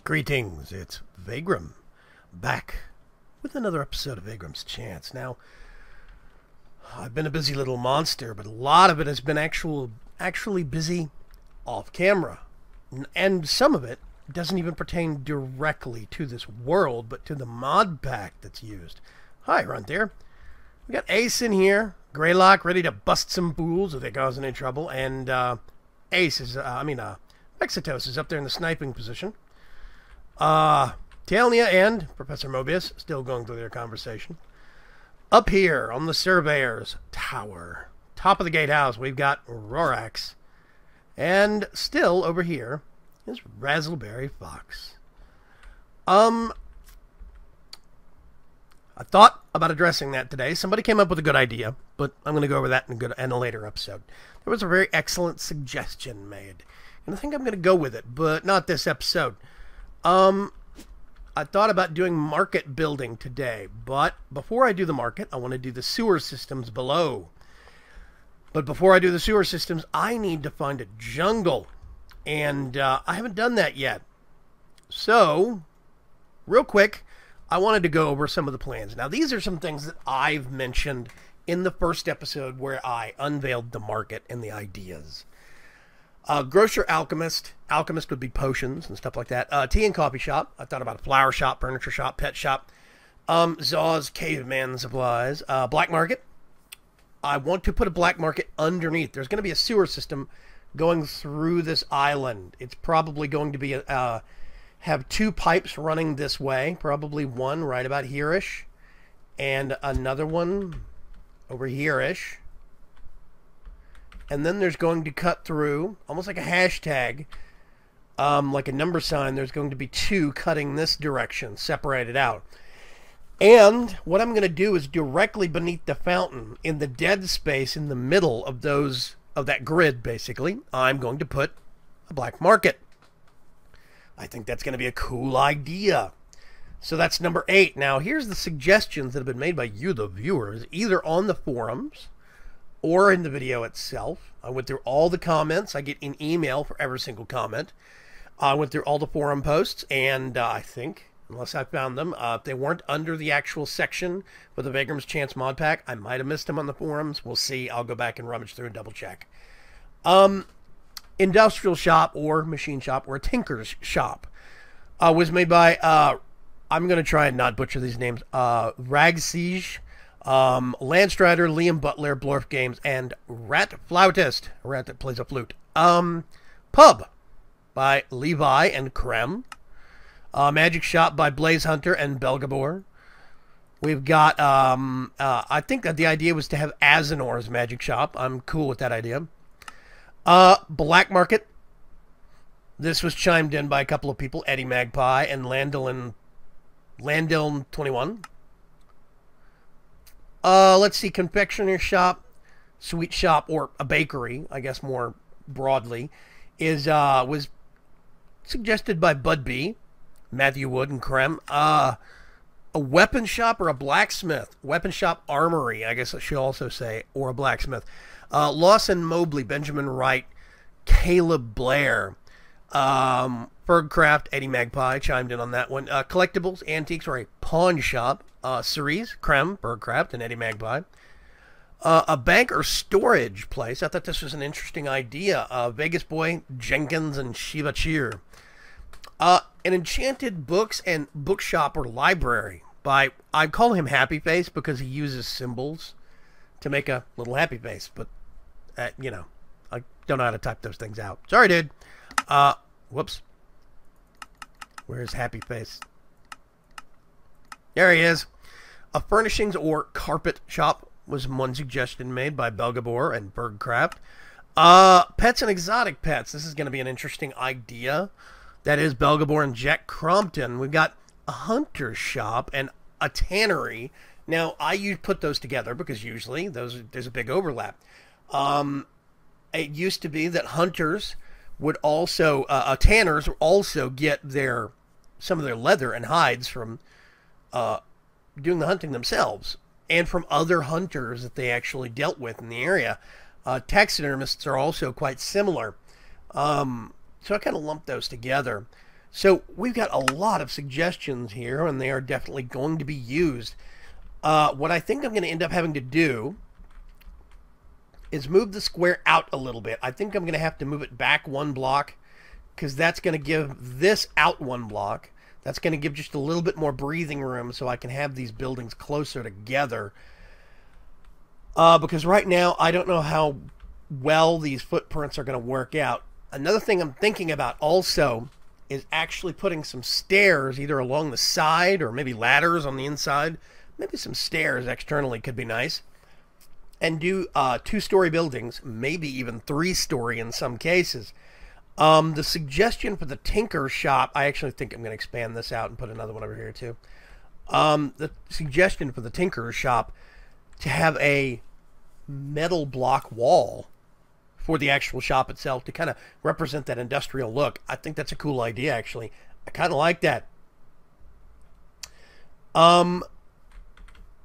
Greetings, it's Vaygrim, back with another episode of VAYGRIM'S Chance. Now, I've been a busy little monster, but a lot of it has been actually busy off camera. And some of it doesn't even pertain directly to this world, but to the mod pack that's used. Hi, Runt there. We got Ace in here, Greylock, ready to bust some fools if they cause any trouble, and Ace is, Mexitos is up there in the sniping position. Talnia and Professor Mobius still going through their conversation. Up here on the Surveyor's Tower, top of the gatehouse, we've got Rorax. And still over here is Razzleberry Fox. I thought about addressing that today. Somebody came up with a good idea, but I'm going to go over that in a later episode. There was a very excellent suggestion made, and I think I'm going to go with it, but not this episode. I thought about doing market building today, but before I do the market, I want to do the sewer systems below. But before I do the sewer systems, I need to find a jungle, and I haven't done that yet. So, real quick, I wanted to go over some of the plans. Now, these are some things that I've mentioned in the first episode where I unveiled the market and the ideas. Grocer, alchemist. Alchemist would be potions and stuff like that. Tea and coffee shop. I thought about a flower shop, furniture shop, pet shop. Zaw's caveman supplies. Black market. I want to put a black market underneath. There's going to be a sewer system going through this island. It's probably going to be have two pipes running this way. Probably one right about here-ish. And another one over here-ish. And then there's going to cut through, almost like a hashtag, like a number sign. There's going to be two cutting this direction, separated out. And what I'm going to do is directly beneath the fountain, in the dead space in the middle of that grid, basically, I'm going to put a black market. I think that's going to be a cool idea. So that's number 8. Now, here's the suggestions that have been made by you, the viewers, either on the forums or in the video itself. I went through all the comments. I get an email for every single comment. I went through all the forum posts, and I think, unless I found them, if they weren't under the actual section for the VAYGRIM'S Chance mod pack, I might have missed them on the forums. We'll see. I'll go back and rummage through and double check. Industrial shop or machine shop or a tinker's shop was made by, I'm going to try and not butcher these names, Ragsiege, Landstrider, Liam Butler, Blorf Games, and Rat Flautist, a rat that plays a flute. Pub by Levi and Krem. Magic Shop by Blaze Hunter and Belgabor. We've got, I think that the idea was to have Azanor's Magic Shop. I'm cool with that idea. Black Market. This was chimed in by a couple of people, Eddie Magpie and Landiln 21. Let's see, confectioner shop, sweet shop, or a bakery, I guess more broadly, was suggested by Bud B, Matthew Wood, and Krem. A weapon shop or a blacksmith. Weapon shop armory, I guess I should also say, or a blacksmith. Lawson Mobley, Benjamin Wright, Caleb Blair, Fergcraft, Eddie Magpie chimed in on that one. Collectibles, antiques, or a pawn shop. Cerise, Krem, Bergcraft, and Eddie Magpie. A bank or storage place. I thought this was an interesting idea. Vegas Boy, Jenkins, and Shiva Cheer. An enchanted books and bookshop or library by, I call him Happy Face because he uses symbols to make a little happy face. But, you know, I don't know how to type those things out. Sorry, dude. Whoops. Where's Happy Face? There he is. A furnishings or carpet shop was one suggestion made by Belgabor and Bergcraft. Pets and exotic pets. This is going to be an interesting idea. That is Belgabor and Jack Crompton. We've got a hunter shop and a tannery. Now, I put those together because usually there's a big overlap. It used to be that hunters would also, tanners would also get some of their leather and hides from doing the hunting themselves, and from other hunters that they actually dealt with in the area. Taxidermists are also quite similar. So I kind of lumped those together. So we've got a lot of suggestions here, and they are definitely going to be used. What I think I'm going to end up having to do is move the square out a little bit. I think I'm going to have to move it back 1 block, because that's going to give this out 1 block. That's going to give just a little bit more breathing room so I can have these buildings closer together. Because right now, I don't know how well these footprints are going to work out. Another thing I'm thinking about also is actually putting some stairs either along the side or maybe ladders on the inside. Maybe some stairs externally could be nice. And do 2-story buildings, maybe even 3-story in some cases. The suggestion for the Tinker Shop, I actually think I'm going to expand this out and put another one over here too. The suggestion for the Tinker Shop to have a metal block wall for the actual shop itself to kind of represent that industrial look. I think that's a cool idea, actually. I kind of like that.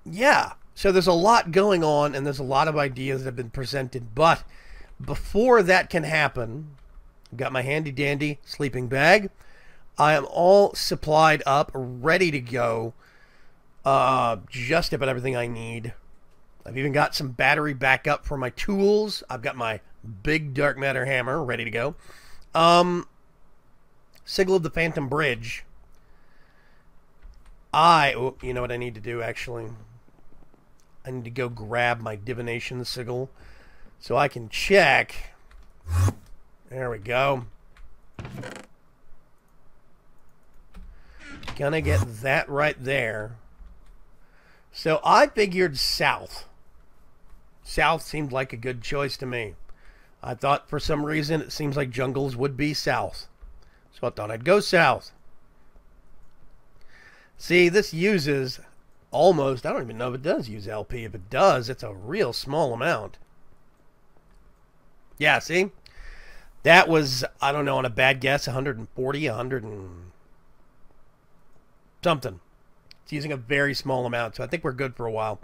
Yeah. So there's a lot going on, and there's a lot of ideas that have been presented. But before that can happen, I've got my handy-dandy sleeping bag. I am all supplied up, ready to go. Just about everything I need. I've even got some battery backup for my tools. I've got my big dark matter hammer ready to go. Sigil of the Phantom Bridge. Oh, you know what I need to do, actually? I need to go grab my divination sigil so I can check. There we go. Gonna get that right there. So I figured south. South seemed like a good choice to me. I thought for some reason it seems like jungles would be south. So I thought I'd go south. See, this uses almost, I don't even know if it does use LP. If it does, it's a real small amount. Yeah, see? That was, I don't know, on a bad guess, 140, 100 and something. It's using a very small amount, so I think we're good for a while.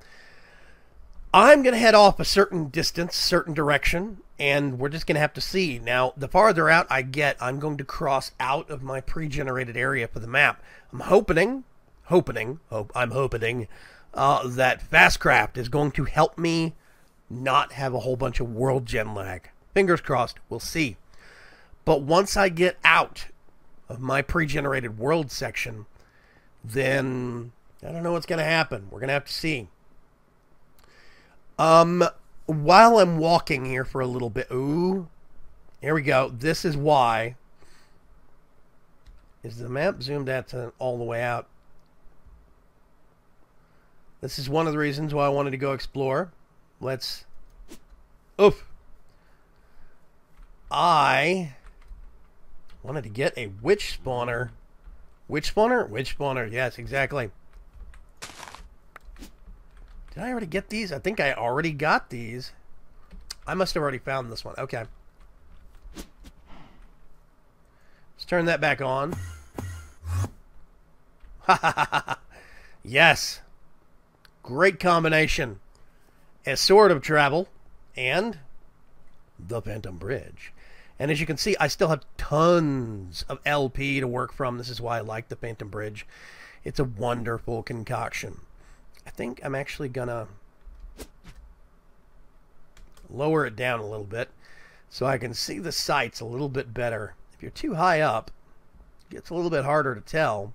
I'm going to head off a certain distance, certain direction, and we're just going to have to see. Now, the farther out I get, I'm going to cross out of my pre-generated area for the map. I'm hoping that Fastcraft is going to help me not have a whole bunch of world gen lag. Fingers crossed, we'll see. But once I get out of my pre-generated world section, then I don't know what's going to happen. We're going to have to see. While I'm walking here for a little bit, ooh, here we go. This is why. Is the map zoomed out to all the way out? This is one of the reasons why I wanted to go explore. Let's... Oof. I wanted to get a witch spawner. Witch spawner? Witch spawner, yes, exactly. Did I already get these? I think I already got these. I must have already found this one. Okay. Let's turn that back on. Ha ha ha ha. Yes. Great combination. A sword of travel and the Phantom Bridge. And as you can see, I still have tons of LP to work from. This is why I like the Phantom Bridge. It's a wonderful concoction. I think I'm actually gonna lower it down a little bit so I can see the sights a little bit better. If you're too high up, it gets a little bit harder to tell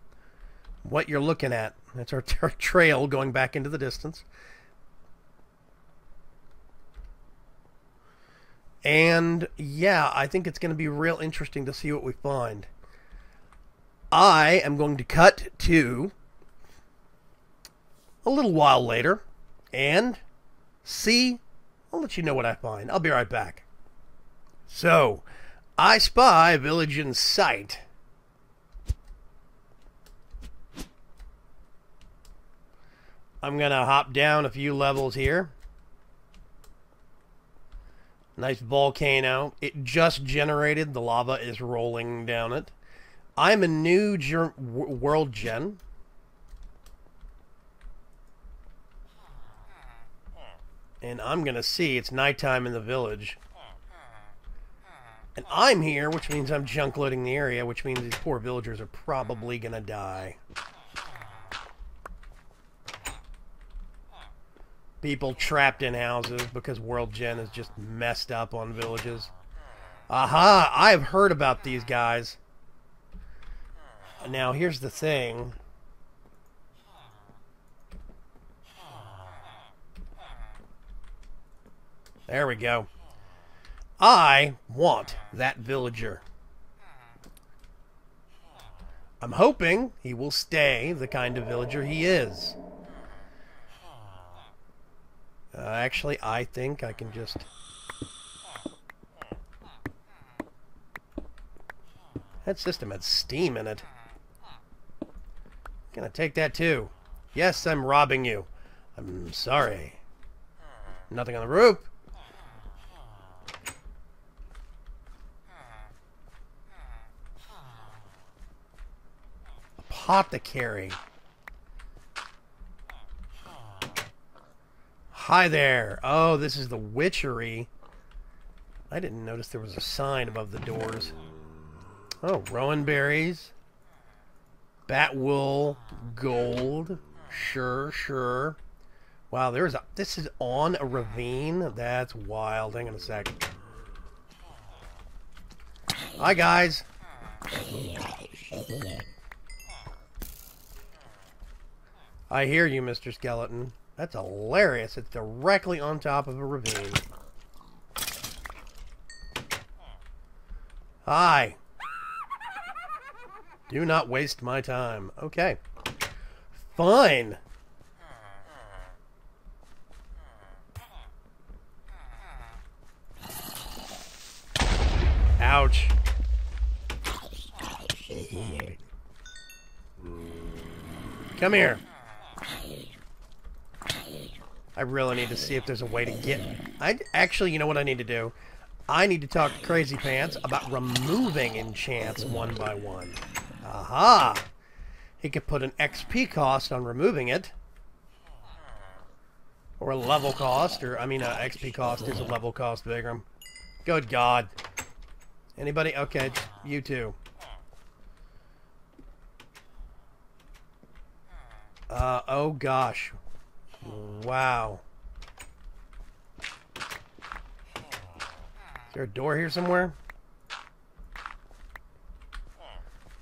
what you're looking at. That's our trail going back into the distance. And yeah, I think it's going to be real interesting to see what we find. I am going to cut to a little while later and see. I'll let you know what I find. I'll be right back. So, I spy a village in sight. I'm going to hop down a few levels here. Nice volcano. It just generated. The lava is rolling down it. I'm a new world gen. And I'm going to see it's nighttime in the village. And I'm here, which means I'm junk loading the area, which means these poor villagers are probably gonna die. People trapped in houses because World Gen is just messed up on villages. Aha! I've heard about these guys. Now, here's the thing. There we go. I want that villager. I'm hoping he will stay the kind of villager he is. Actually, I think I can just... That system had steam in it. Gonna take that too. Yes, I'm robbing you. I'm sorry. Nothing on the roof. Apothecary. Hi there. Oh, this is the witchery. I didn't notice there was a sign above the doors. Oh, rowan berries. Bat wool. Gold. Sure, sure. Wow, there's a... This is on a ravine? That's wild. Hang on a sec. Hi, guys. I hear you, Mr. Skeleton. That's hilarious. It's directly on top of a ravine. Hi. Do not waste my time. Okay. Fine. Ouch. Come here. I really need to see if there's a way to get... Actually, you know what I need to do? I need to talk to Crazy Pants about removing enchants one by one. Aha! He could put an XP cost on removing it. Or a level cost. Or, I mean, XP cost is a level cost, Vaygrim. Good God. Anybody? Okay, it's you two. Oh gosh. Wow. Is there a door here somewhere?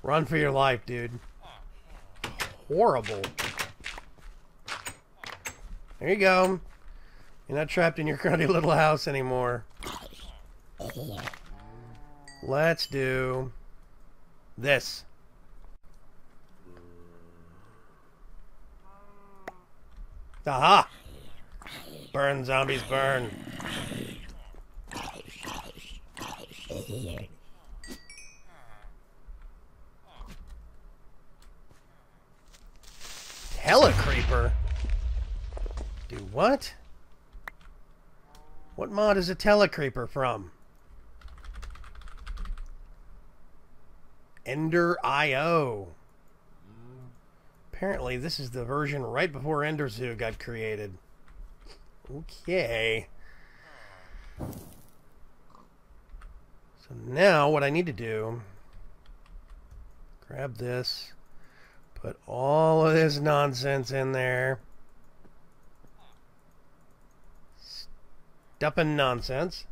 Run for your life, dude. Horrible. There you go. You're not trapped in your cruddy little house anymore. Let's do this. Aha! Burn, zombies, burn. Telecreeper? Do what? What mod is a Telecreeper from? Ender IO. Apparently, this is the version right before Ender Zoo got created. Okay. So now, what I need to do... Grab this. Put all of this nonsense in there. Stuffing nonsense.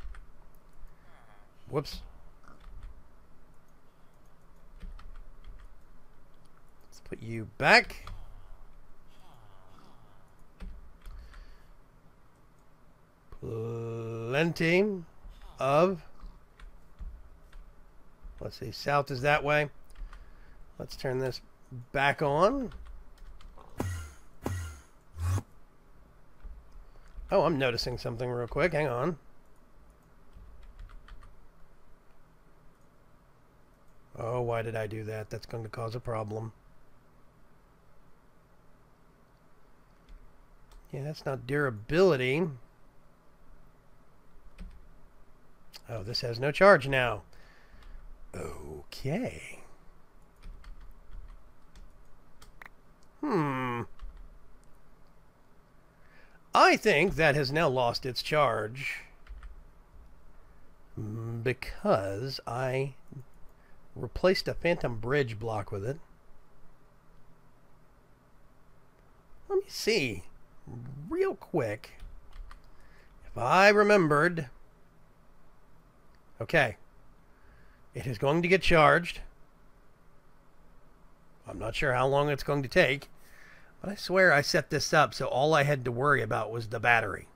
Whoops. Put you back. Plenty of... Let's see, south is that way. Let's turn this back on. Oh, I'm noticing something real quick. Hang on. Oh, why did I do that? That's going to cause a problem. Yeah, that's not durability. Oh, this has no charge now. Okay. I think that has now lost its charge. because I replaced a phantom bridge block with it. Let me see real quick if I remembered. Okay, it is going to get charged. I'm not sure how long it's going to take, but I swear I set this up so all I had to worry about was the battery.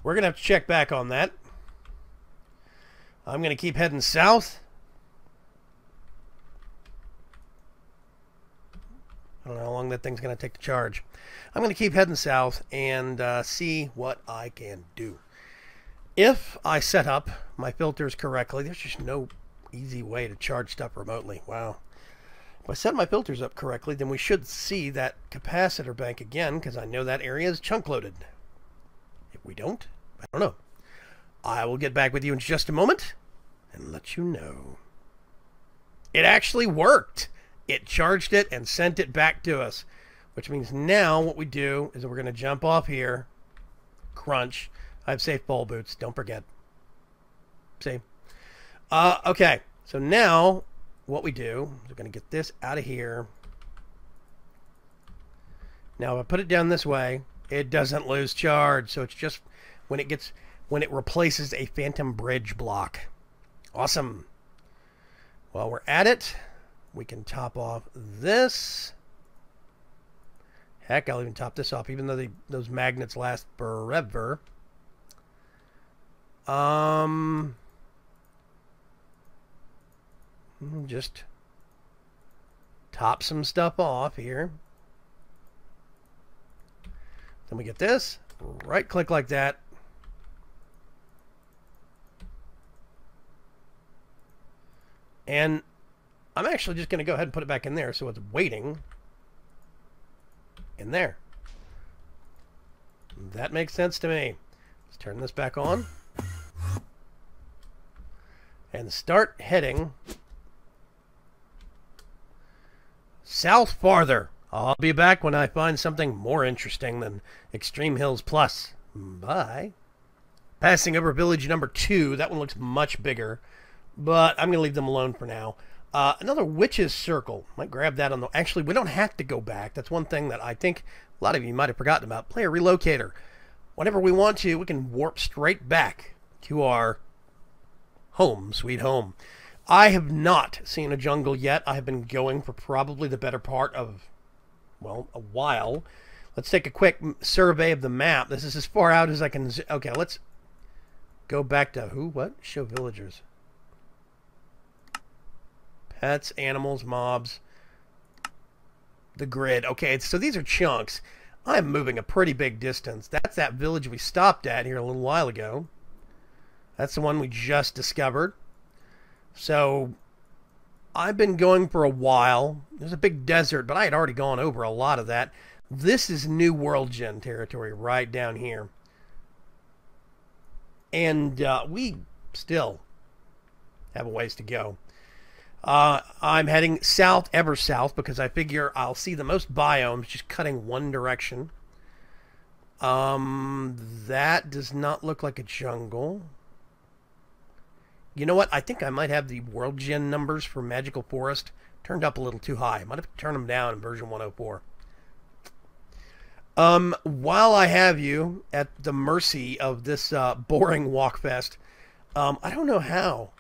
We're going to have to check back on that. I'm going to keep heading south. I don't know how long that thing's going to take to charge. I'm going to keep heading south and see what I can do. If I set up my filters correctly, there's just no easy way to charge stuff remotely. Wow. If I set my filters up correctly, then we should see that capacitor bank again, because I know that area is chunk loaded. If we don't, I don't know. I will get back with you in just a moment and let you know. It actually worked. It charged it and sent it back to us, which means now what we do is we're going to jump off here, crunch. I have safe ball boots, don't forget. See? Okay, so now what we do is we're going to get this out of here. Now if I put it down this way, it doesn't lose charge, so it's just when it replaces a phantom bridge block. Awesome. While we're at it, we can top off this. Heck, I'll even top this off, even though those magnets last forever. Just top some stuff off here. Then we get this, right click like that. And I'm actually just going to go ahead and put it back in there so it's waiting in there. That makes sense to me. Let's turn this back on and start heading south farther. I'll be back when I find something more interesting than Extreme Hills Plus. Bye. Passing over village number 2. That one looks much bigger, but I'm going to leave them alone for now. Another witch's circle. Might grab that on the... Actually, we don't have to go back. That's one thing that I think a lot of you might have forgotten about. Player relocator. Whenever we want to, we can warp straight back to our home, sweet home. I have not seen a jungle yet. I have been going for probably the better part of, well, a while. Let's take a quick survey of the map. This is as far out as I can... Okay, let's go back to... Who? What? Show villagers. Pets, animals, mobs. The grid. Okay, so these are chunks. I'm moving a pretty big distance. That's that village we stopped at here a little while ago. That's the one we just discovered. So, I've been going for a while. There's a big desert, but I had already gone over a lot of that. This is New World Gen territory right down here. And we still have a ways to go. I'm heading south, ever south, because I figure I'll see the most biomes just cutting one direction. That does not look like a jungle. You know what? I think I might have the World Gen numbers for Magical Forest turned up a little too high. I might have to turn them down in version 104. While I have you at the mercy of this boring walkfest, I don't know how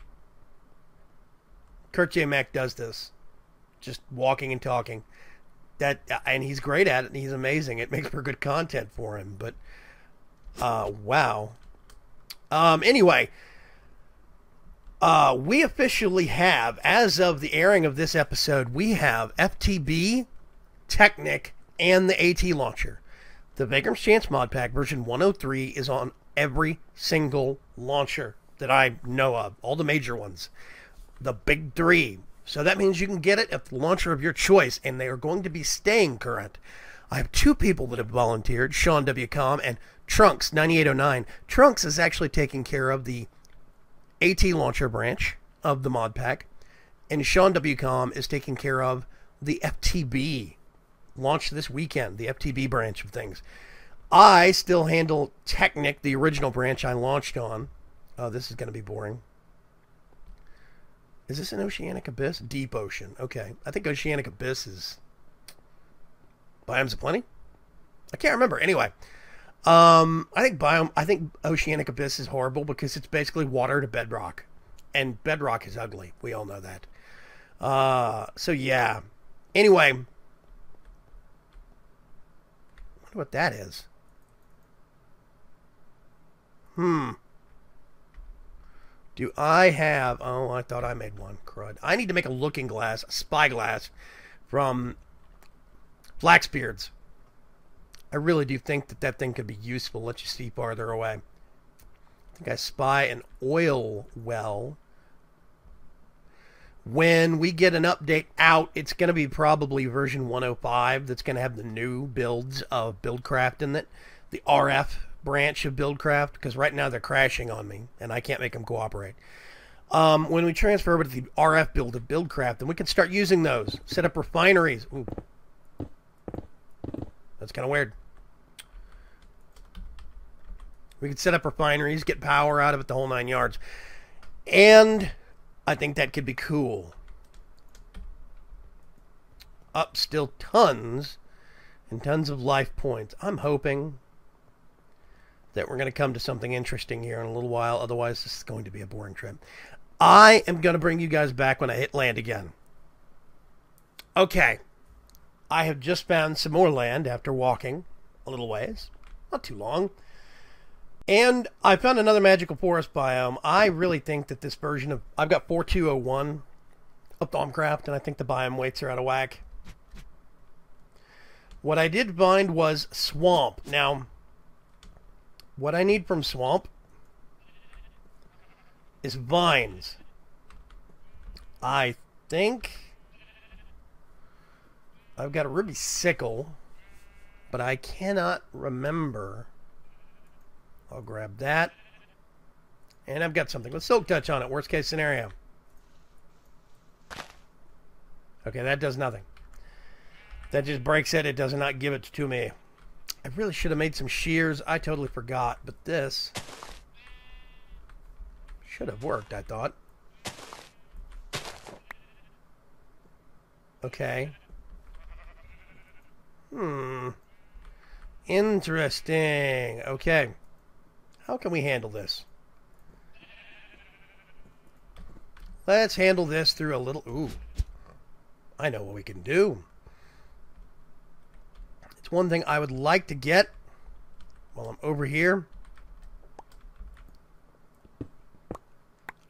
Kurt J. Mack does this. Just walking and talking. And he's great at it, and he's amazing. It makes for good content for him. But, wow. Anyway, we officially have, as of the airing of this episode, we have FTB, Technic, and the AT Launcher. The VAYGRIM'S Chance mod pack version 103 is on every single launcher that I know of. All the major ones. The big 3. So that means you can get it at the launcher of your choice, and they are going to be staying current. I have 2 people that have volunteered, Sean W. Com and Trunks9809. Trunks is actually taking care of the AT Launcher branch of the mod pack, and Sean W. Com is taking care of the FTB launch this weekend, the FTB branch of things. I still handle Technic, the original branch I launched on. Oh, this is going to be boring. Is this an Oceanic Abyss? Deep Ocean. Okay. I think Oceanic Abyss is Biomes Aplenty? I can't remember. Anyway. I think Oceanic Abyss is horrible because it's basically water to bedrock. And bedrock is ugly. We all know that. So yeah. Anyway. I wonder what that is. Do I have... Oh, I thought I made one. Crud. I need to make a looking glass, a spyglass, from Flaxbeards. I really do think that that thing could be useful. Let you see farther away. I think I spy an oil well. When we get an update out, it's going to be probably version 105 that's going to have the new builds of Buildcraft in it. The RF branch of Buildcraft, because right now they're crashing on me, and I can't make them cooperate. When we transfer over to the RF build of Buildcraft, then we can start using those. Set up refineries. Ooh. That's kind of weird. We can set up refineries, get power out of it, the whole 9 yards. And I think that could be cool. Up still tons and tons of life points. I'm hoping that we're going to come to something interesting here in a little while. Otherwise, this is going to be a boring trip. I am going to bring you guys back when I hit land again. Okay. I have just found some more land after walking a little ways. Not too long. And I found another magical forest biome. I really think that this version of... I've got 4201 of Thaumcraft, and I think the biome weights are out of whack. What I did find was swamp. Now, what I need from swamp is vines. I think I've got a ruby sickle, but I cannot remember. I'll grab that. And I've got something with silk touch on it. Worst case scenario. Okay, that does nothing. That just breaks it. It does not give it to me. I really should have made some shears. I totally forgot. But this should have worked, I thought. Okay. Interesting. Okay. How can we handle this? Let's handle this through a little... Ooh. I know what we can do. It's one thing I would like to get while I'm over here.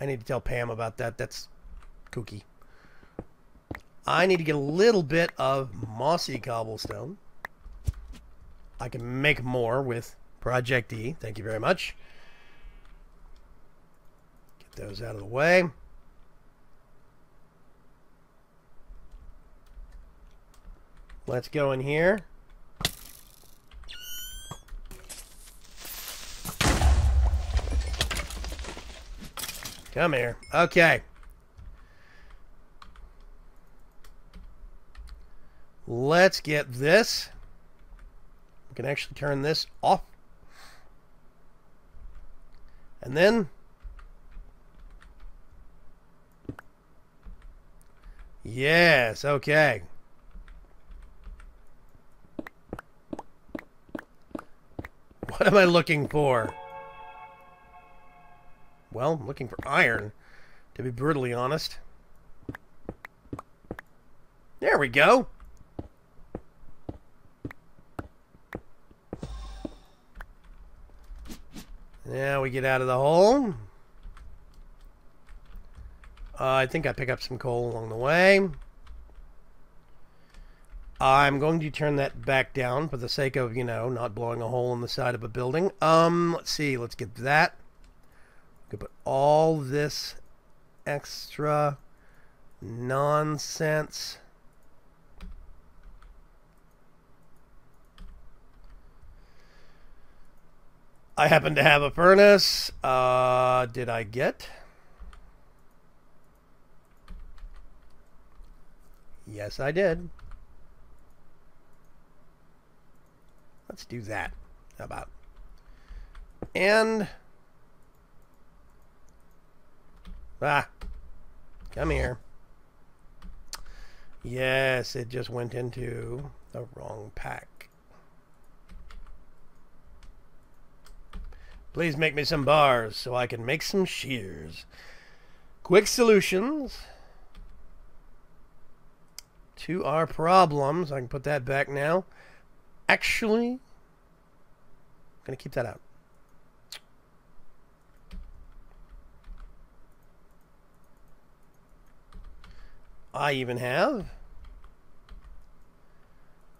I need to tell Pam about that. That's kooky. I need to get a little bit of mossy cobblestone. I can make more with Project E. Thank you very much. Get those out of the way. Let's go in here. Come here. Okay. Let's get this. We can actually turn this off. And then yes, okay. What am I looking for? Well, I'm looking for iron, to be brutally honest. There we go. Now we get out of the hole. I think I pick up some coal along the way. I'm going to turn that back down for the sake of, you know, not blowing a hole in the side of a building. Let's see. Let's get that. We can put all this extra nonsense. I happen to have a furnace. Did I get? Yes, I did. Let's do that. How about? And come here. Yes, it just went into the wrong pack. Please make me some bars so I can make some shears. Quick solutions to our problems. I can put that back now. Actually, I'm going to keep that out. I even have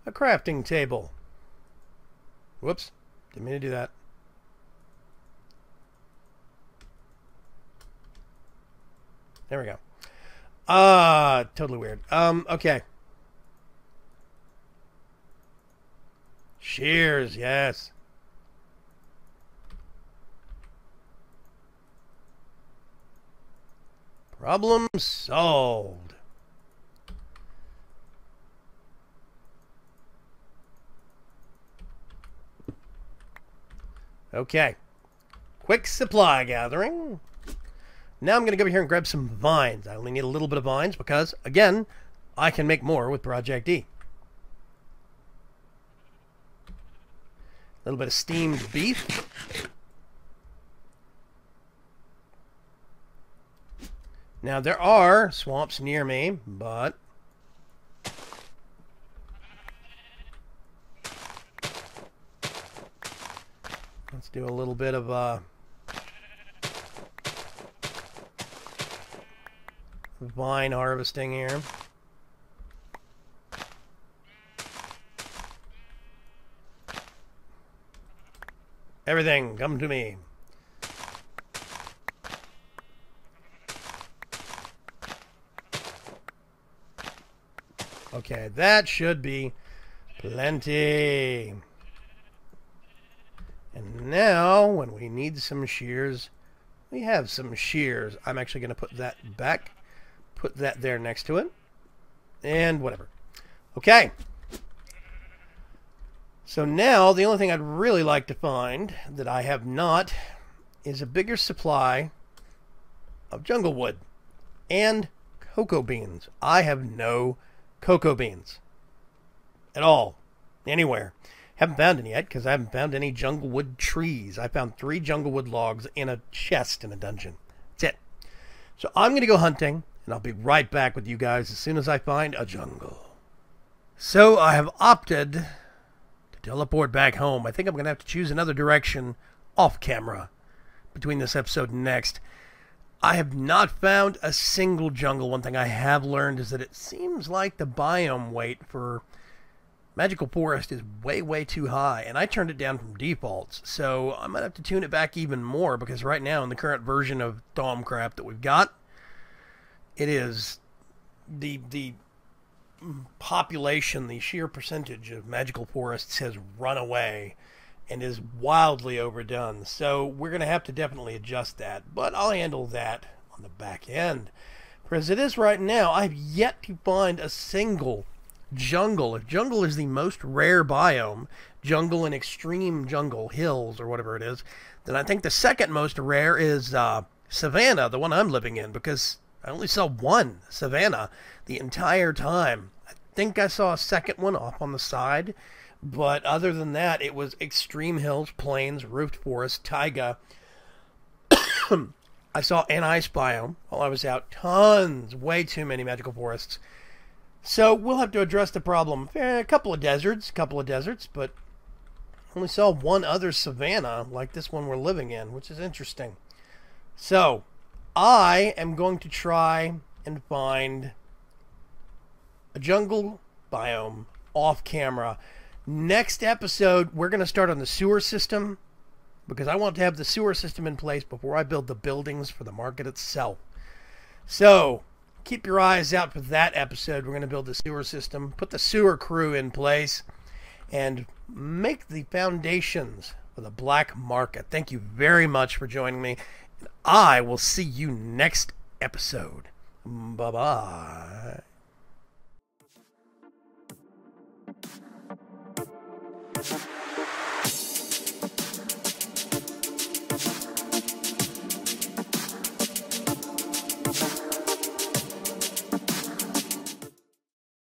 a crafting table. Whoops, didn't mean to do that. There we go. Totally weird. Okay. Shears, yes. Problem solved. Okay. Quick supply gathering. Now I'm going to go over here and grab some vines. I only need a little bit of vines because, again, I can make more with Project D. A little bit of steamed beef. Now, there are swamps near me, but let's do a little bit of vine harvesting here. Everything, come to me. Okay, that should be plenty. And now, when we need some shears, we have some shears. I'm actually going to put that back. Put that there next to it. And whatever. Okay. So now, the only thing I'd really like to find that I have not is a bigger supply of jungle wood and cocoa beans. I have no cocoa beans at all, anywhere. Haven't found any yet because I haven't found any jungle wood trees. I found 3 jungle wood logs in a chest in a dungeon. That's it. So I'm going to go hunting, and I'll be right back with you guys as soon as I find a jungle. So I have opted to teleport back home. I think I'm going to have to choose another direction off camera between this episode and next. I have not found a single jungle. One thing I have learned is that it seems like the biome weight for Magical Forest is way, way too high, and I turned it down from defaults, so I might have to tune it back even more, because right now, in the current version of Thaumcraft that we've got, it is the population, the sheer percentage of Magical Forests has run away and is wildly overdone, so we're going to have to definitely adjust that, but I'll handle that on the back end. For as it is right now, I've yet to find a single jungle. If jungle is the most rare biome, jungle and extreme jungle, hills or whatever it is, then I think the second most rare is savanna, the one I'm living in, because I only saw one savanna the entire time. I think I saw a second one off on the side, but other than that, it was extreme hills, plains, roofed forest, taiga. I saw an ice biome while I was out. Tons, way too many magical forests. So we'll have to address the problem. A couple of deserts, but only saw one other savanna like this one we're living in, which is interesting. So I am going to try and find a jungle biome off camera. Next episode, we're going to start on the sewer system, because I want to have the sewer system in place before I build the buildings for the market itself. So keep your eyes out for that episode. We're going to build the sewer system, put the sewer crew in place, and make the foundations for the black market. Thank you very much for joining me, and I will see you next episode. Bye-bye.